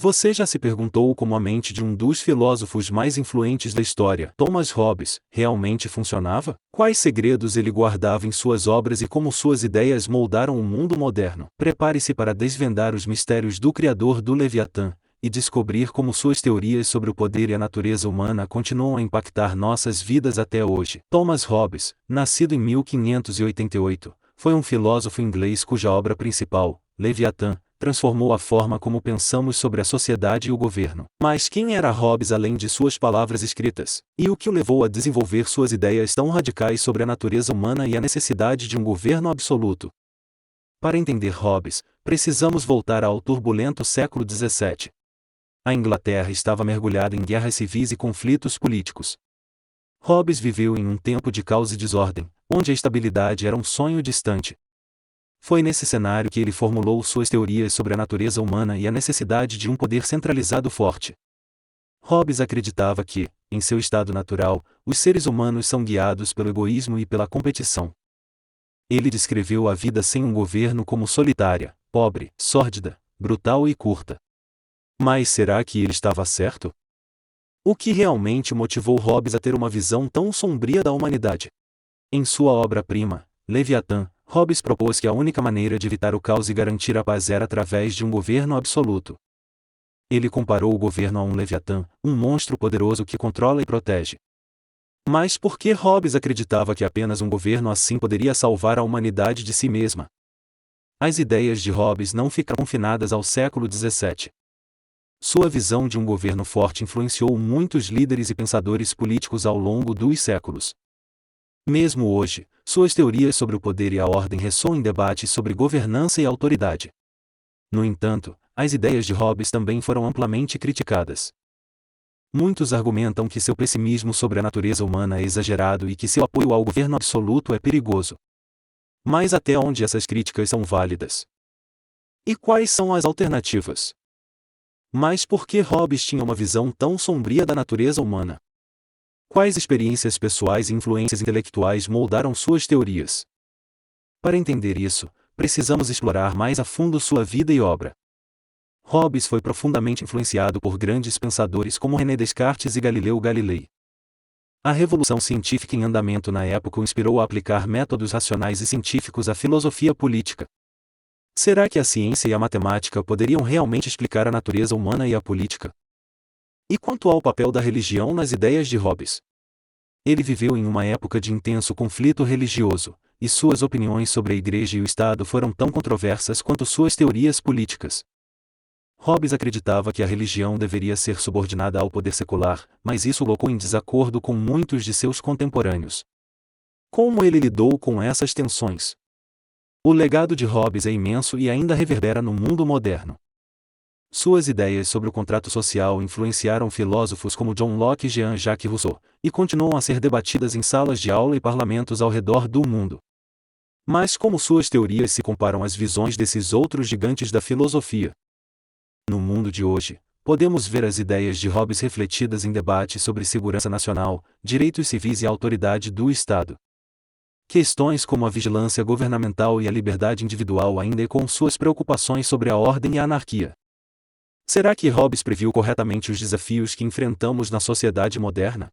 Você já se perguntou como a mente de um dos filósofos mais influentes da história, Thomas Hobbes, realmente funcionava? Quais segredos ele guardava em suas obras e como suas ideias moldaram o mundo moderno? Prepare-se para desvendar os mistérios do criador do Leviatã e descobrir como suas teorias sobre o poder e a natureza humana continuam a impactar nossas vidas até hoje. Thomas Hobbes, nascido em 1588, foi um filósofo inglês cuja obra principal, Leviatã, transformou a forma como pensamos sobre a sociedade e o governo. Mas quem era Hobbes além de suas palavras escritas? E o que o levou a desenvolver suas ideias tão radicais sobre a natureza humana e a necessidade de um governo absoluto? Para entender Hobbes, precisamos voltar ao turbulento século XVII. A Inglaterra estava mergulhada em guerras civis e conflitos políticos. Hobbes viveu em um tempo de caos e desordem, onde a estabilidade era um sonho distante. Foi nesse cenário que ele formulou suas teorias sobre a natureza humana e a necessidade de um poder centralizado forte. Hobbes acreditava que, em seu estado natural, os seres humanos são guiados pelo egoísmo e pela competição. Ele descreveu a vida sem um governo como solitária, pobre, sórdida, brutal e curta. Mas será que ele estava certo? O que realmente motivou Hobbes a ter uma visão tão sombria da humanidade? Em sua obra-prima, Leviatã, Hobbes propôs que a única maneira de evitar o caos e garantir a paz era através de um governo absoluto. Ele comparou o governo a um Leviatã, um monstro poderoso que controla e protege. Mas por que Hobbes acreditava que apenas um governo assim poderia salvar a humanidade de si mesma? As ideias de Hobbes não ficaram confinadas ao século XVII. Sua visão de um governo forte influenciou muitos líderes e pensadores políticos ao longo dos séculos. Mesmo hoje, suas teorias sobre o poder e a ordem ressoam em debates sobre governança e autoridade. No entanto, as ideias de Hobbes também foram amplamente criticadas. Muitos argumentam que seu pessimismo sobre a natureza humana é exagerado e que seu apoio ao governo absoluto é perigoso. Mas até onde essas críticas são válidas? E quais são as alternativas? Mas por que Hobbes tinha uma visão tão sombria da natureza humana? Quais experiências pessoais e influências intelectuais moldaram suas teorias? Para entender isso, precisamos explorar mais a fundo sua vida e obra. Hobbes foi profundamente influenciado por grandes pensadores como René Descartes e Galileu Galilei. A revolução científica em andamento na época o inspirou a aplicar métodos racionais e científicos à filosofia política. Será que a ciência e a matemática poderiam realmente explicar a natureza humana e a política? E quanto ao papel da religião nas ideias de Hobbes? Ele viveu em uma época de intenso conflito religioso, e suas opiniões sobre a Igreja e o Estado foram tão controversas quanto suas teorias políticas. Hobbes acreditava que a religião deveria ser subordinada ao poder secular, mas isso o colocou em desacordo com muitos de seus contemporâneos. Como ele lidou com essas tensões? O legado de Hobbes é imenso e ainda reverbera no mundo moderno. Suas ideias sobre o contrato social influenciaram filósofos como John Locke e Jean-Jacques Rousseau, e continuam a ser debatidas em salas de aula e parlamentos ao redor do mundo. Mas como suas teorias se comparam às visões desses outros gigantes da filosofia? No mundo de hoje, podemos ver as ideias de Hobbes refletidas em debates sobre segurança nacional, direitos civis e autoridade do Estado. Questões como a vigilância governamental e a liberdade individual ainda ecoam suas preocupações sobre a ordem e a anarquia. Será que Hobbes previu corretamente os desafios que enfrentamos na sociedade moderna?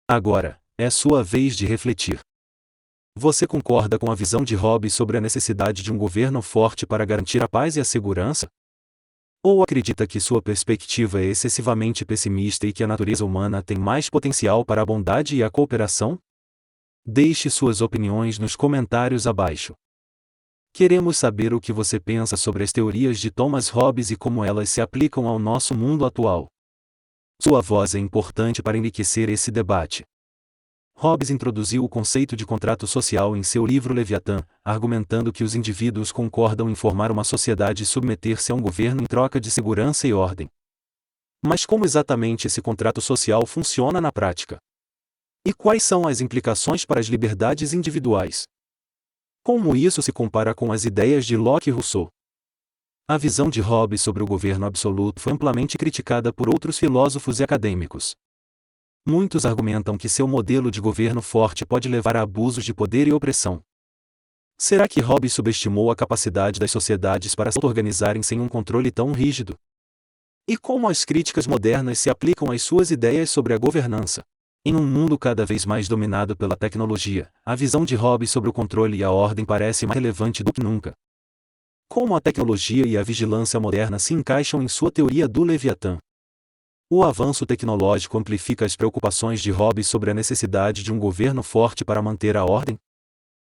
Agora, é sua vez de refletir. Você concorda com a visão de Hobbes sobre a necessidade de um governo forte para garantir a paz e a segurança? Ou acredita que sua perspectiva é excessivamente pessimista e que a natureza humana tem mais potencial para a bondade e a cooperação? Deixe suas opiniões nos comentários abaixo. Queremos saber o que você pensa sobre as teorias de Thomas Hobbes e como elas se aplicam ao nosso mundo atual. Sua voz é importante para enriquecer esse debate. Hobbes introduziu o conceito de contrato social em seu livro Leviatã, argumentando que os indivíduos concordam em formar uma sociedade e submeter-se a um governo em troca de segurança e ordem. Mas como exatamente esse contrato social funciona na prática? E quais são as implicações para as liberdades individuais? Como isso se compara com as ideias de Locke e Rousseau? A visão de Hobbes sobre o governo absoluto foi amplamente criticada por outros filósofos e acadêmicos. Muitos argumentam que seu modelo de governo forte pode levar a abusos de poder e opressão. Será que Hobbes subestimou a capacidade das sociedades para se organizarem sem um controle tão rígido? E como as críticas modernas se aplicam às suas ideias sobre a governança. Em um mundo cada vez mais dominado pela tecnologia, a visão de Hobbes sobre o controle e a ordem parece mais relevante do que nunca. Como a tecnologia e a vigilância moderna se encaixam em sua teoria do Leviatã? O avanço tecnológico amplifica as preocupações de Hobbes sobre a necessidade de um governo forte para manter a ordem?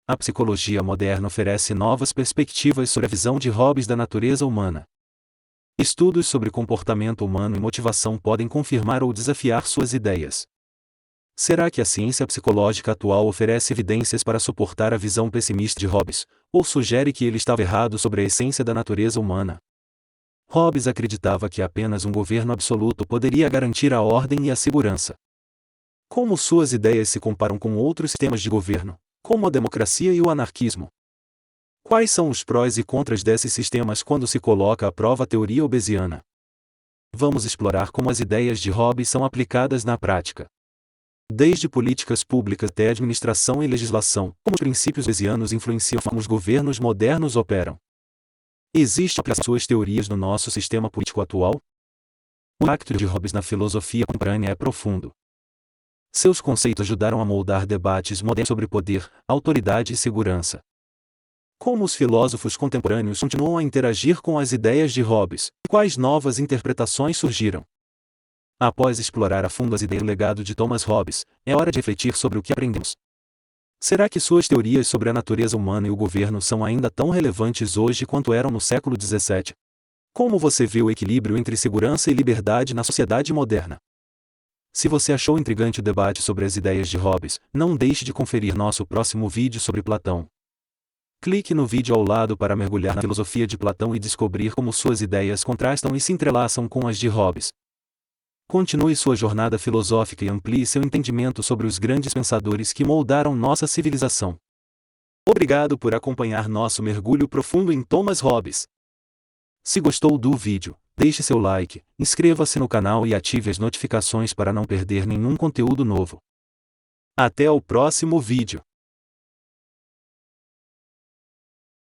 A psicologia moderna oferece novas perspectivas sobre a visão de Hobbes da natureza humana. Estudos sobre comportamento humano e motivação podem confirmar ou desafiar suas ideias. Será que a ciência psicológica atual oferece evidências para suportar a visão pessimista de Hobbes, ou sugere que ele estava errado sobre a essência da natureza humana? Hobbes acreditava que apenas um governo absoluto poderia garantir a ordem e a segurança. Como suas ideias se comparam com outros sistemas de governo, como a democracia e o anarquismo? Quais são os prós e contras desses sistemas quando se coloca à prova a teoria hobbesiana? Vamos explorar como as ideias de Hobbes são aplicadas na prática. Desde políticas públicas até administração e legislação, como os princípios hobbesianos influenciam como os governos modernos operam. Existe aplicação de suas teorias no nosso sistema político atual? O impacto de Hobbes na filosofia contemporânea é profundo. Seus conceitos ajudaram a moldar debates modernos sobre poder, autoridade e segurança. Como os filósofos contemporâneos continuam a interagir com as ideias de Hobbes, e quais novas interpretações surgiram? Após explorar a fundo as ideias do legado de Thomas Hobbes, é hora de refletir sobre o que aprendemos. Será que suas teorias sobre a natureza humana e o governo são ainda tão relevantes hoje quanto eram no século XVII? Como você vê o equilíbrio entre segurança e liberdade na sociedade moderna? Se você achou intrigante o debate sobre as ideias de Hobbes, não deixe de conferir nosso próximo vídeo sobre Platão. Clique no vídeo ao lado para mergulhar na filosofia de Platão e descobrir como suas ideias contrastam e se entrelaçam com as de Hobbes. Continue sua jornada filosófica e amplie seu entendimento sobre os grandes pensadores que moldaram nossa civilização. Obrigado por acompanhar nosso mergulho profundo em Thomas Hobbes. Se gostou do vídeo, deixe seu like, inscreva-se no canal e ative as notificações para não perder nenhum conteúdo novo. Até o próximo vídeo.